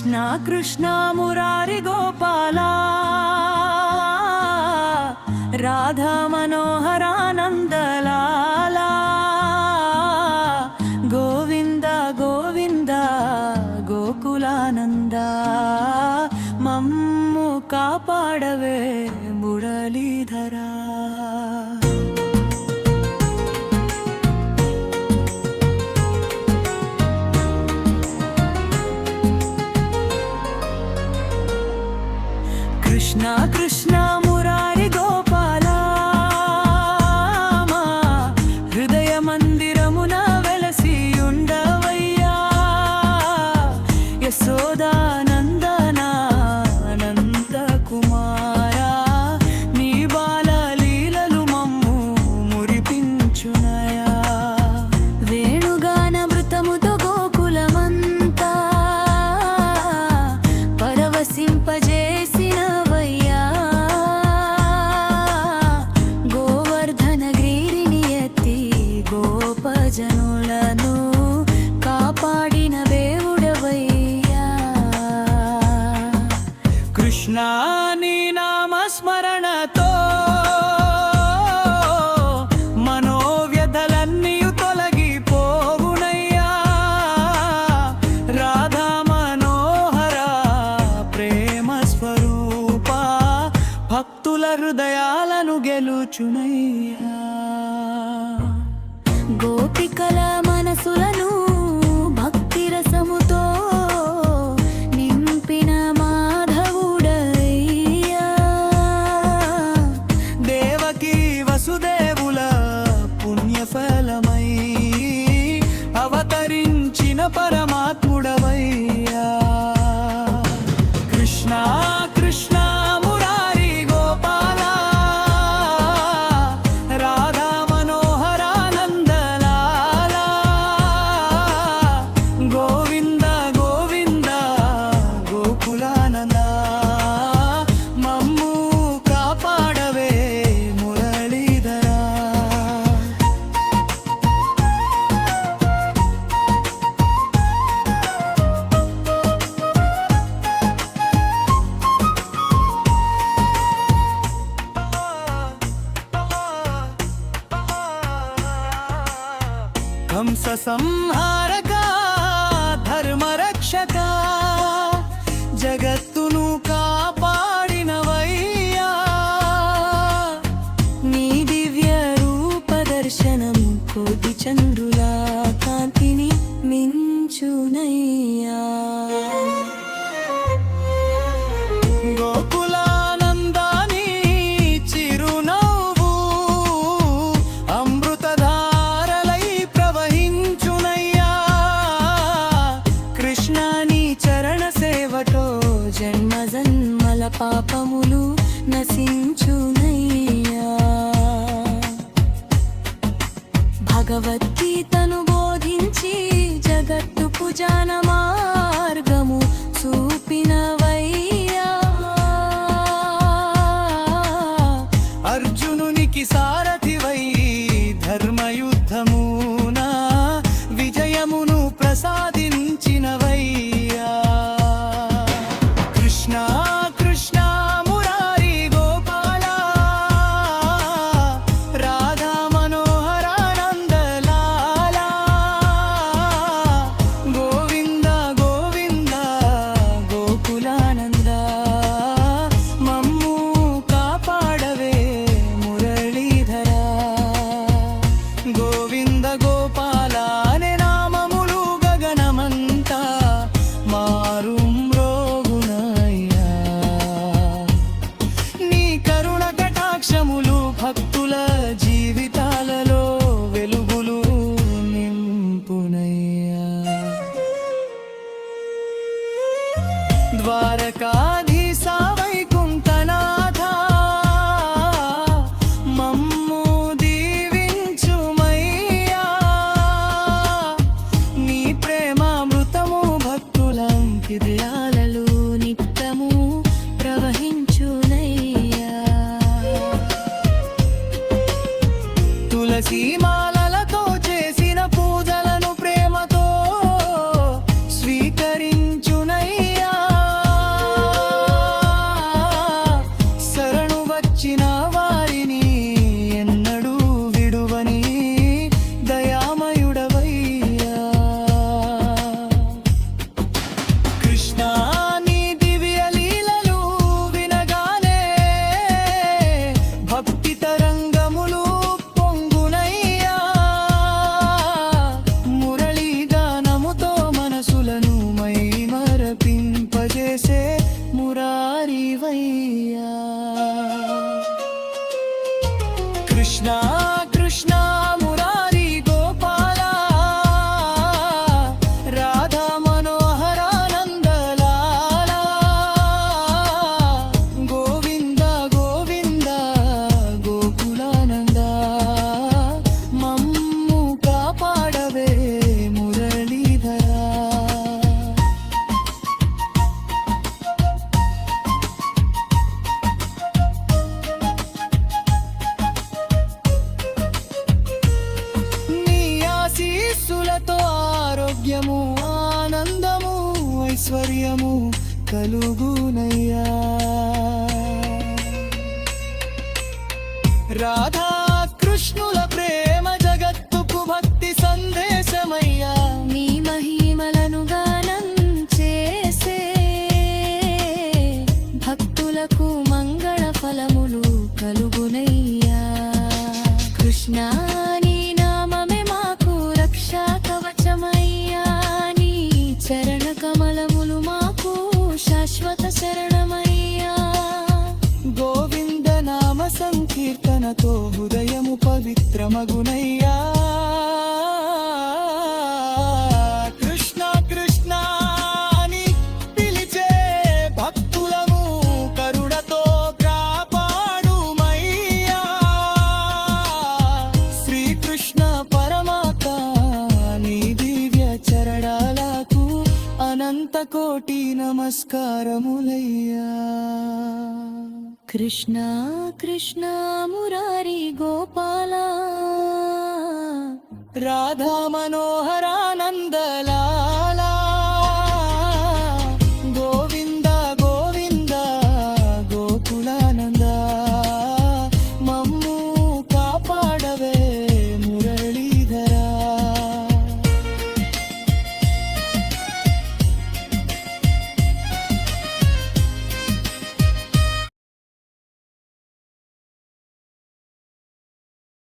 కృష్ణ కృష్ణ మురారి గోపాల రాధా మనోహరానందలాల గోవింద గోవింద గోకులానంద మమ్ము కాపాడవే మురళీధరా. కృష్ణ కృష్ణ మురారి గోపాల మా హృదయ మందిరమున వెలసి ఉండవయ్యా యశోదానందన నంద కుమారా నీ బాల లీలలు మమ్ము మురిపించునయా. వేణుగాన మృతముతో గోకులమంతా పరవశింపజేసి జనులను కాపాడిన దేవుడవయ్యా. కృష్ణ నీ నామస్మరణతో మనోవ్యధలన్నీ తొలగిపోవునయ్యా. రాధా మనోహర ప్రేమ స్వరూప భక్తుల హృదయాలను గెలుచునయ్యా. గోపికల మనసులను భక్తి రసముతో నింపిన మాధవుడయ్యా. దేవకి వసుదేవుల పుణ్యఫలమై అవతరించిన పరమాత్ముడవయ్యా. కృష్ణ కృష్ణ మురారి గోపాల రాధా కంస సంహారక ధర్మరక్షక జగత్తును కాపాడినవయ్యా. నీ దివ్య రూప దర్శనం కోటి చంద్రుల కాంతిని మించునయ్యా. గోకులానందాని చిరునవ్వు అమృతధారలై ప్రవహించునయ్యా. కృష్ణాని చరణ సేవతో జన్మ జన్మల పాపములు నశించునయ్యా. భగవద్గీతను బోధించి జగత్తుకు జాన మార్గము చూపినవయ్యా. అర్జునునికి సారథివై ధర్మయుద్ధమున విజయమును ప్రసాదించినవయ్యా. కృష్ణ కృష్ణ మురారి గోపాల రాధా మనోహరానందలాల గోవింద గోవింద కృష్ణ కృష్ణ మురారి గోపాల రాధా మనోహర నందలాల గోవింద గోవింద గోకులానంద మమ్ము కాపాడవే మురళీధరా. ఆశీస్సులతో ఆరోగ్యము ఆనందము ఐశ్వర్యము కలుగునయ్యా. రాధా కృష్ణుల ప్రేమ జగత్తుకు భక్తి సందేశమయ్యా. నీ మహిమలను గానం చేసే భక్తులకు మంగళ ఫలములు కలుగునయ్యా. కృష్ణ నీ నామమే మాకు రక్షా కవచమయ్యా. నీ చరణ కమలములు మాకు శాశ్వత శరణమయ్యా. గోవింద నామ సంకీర్తనతో హృదయము పవిత్రమగునయ్యా. కృష్ణ కృష్ణ అని పిలిచే భక్తులము కరుణతో కాపాడుమయ్యా. శ్రీకృష్ణ పరమాత్మ నీ దివ్య చరణాలకు అనంత కోటి నమస్కారములయ్యా. కృష్ణ కృష్ణ మురారి గోపాల రాధా మనోహర నందలాల